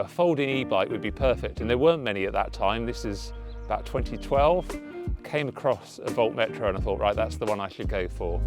a folding e-bike would be perfect, and there weren't many at that time. This is about 2012. I came across a VOLT Metro and I thought, right, that's the one I should go for.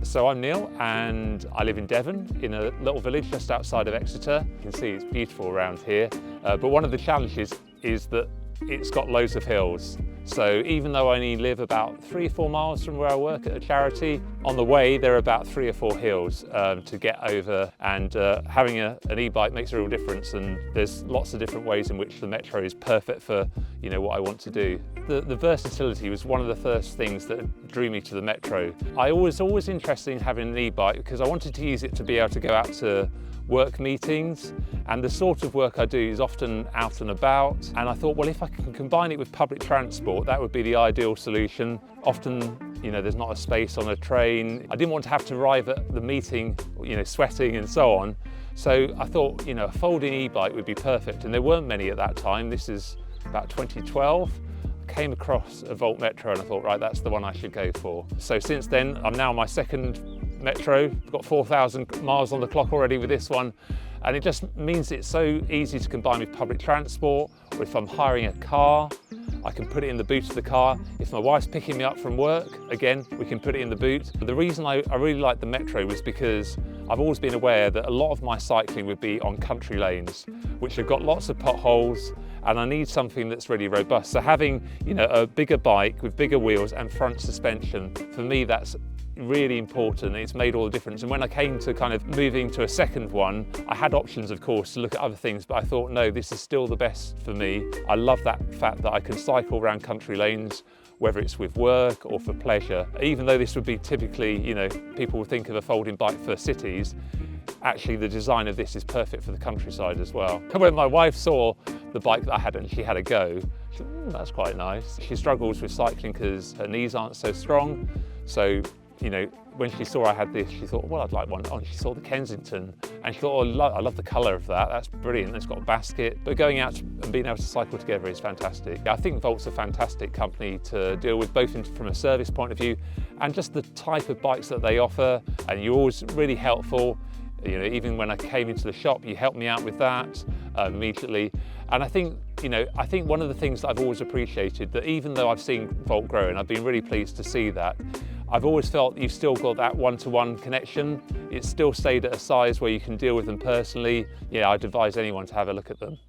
So I'm Neil and I live in Devon, in a little village just outside of Exeter. You can see it's beautiful around here, but one of the challenges is that it's got loads of hills. So even though I only live about 3 or 4 miles from where I work at a charity, on the way there are about 3 or 4 hills to get over, and having an e-bike makes a real difference, and there's lots of different ways in which the Metro is perfect for what I want to do. The versatility was one of the first things that drew me to the Metro. I was always interested in having an e-bike because I wanted to use it to be able to go out to work meetings, and the sort of work I do is often out and about, and I thought, well, if I can combine it with public transport, that would be the ideal solution. Often, there's not a space on a train. I didn't want to have to arrive at the meeting, sweating and so on. So I thought, a folding e-bike would be perfect, and there weren't many at that time. This is about 2012. I came across a VOLT Metro and I thought, right, that's the one I should go for. So since then, I'm now on my second Metro. I've got 4,000 miles on the clock already with this one, and it just means it's so easy to combine with public transport, or if I'm hiring a car, I can put it in the boot of the car. If my wife's picking me up from work, again, we can put it in the boot. But the reason I really like the Metro was because I've always been aware that a lot of my cycling would be on country lanes, which have got lots of potholes, and I need something that's really robust. So having, a bigger bike with bigger wheels and front suspension, for me, that's really important. It's made all the difference. And when I came to kind of moving to a second one, I had options, of course, to look at other things, but I thought, no, this is still the best for me. I love that fact that I can cycle around country lanes, whether it's with work or for pleasure. Even though this would be typically, people would think of a folding bike for cities, actually the design of this is perfect for the countryside as well. When my wife saw the bike that I had and she had a go, she said, that's quite nice. She struggles with cycling because her knees aren't so strong. So, when she saw I had this, she thought, well, I'd like one. Oh, she saw the Kensington and she thought, oh, I love the colour of that. That's brilliant. It's got a basket. But going out and being able to cycle together is fantastic. I think VOLT's a fantastic company to deal with, both from a service point of view and just the type of bikes that they offer. And you're always really helpful. Even when I came into the shop, you helped me out with that immediately. And I think one of the things that I've always appreciated, that even though I've seen VOLT grow, and I've been really pleased to see that, I've always felt you've still got that one-to-one connection. It's still stayed at a size where you can deal with them personally. I'd advise anyone to have a look at them.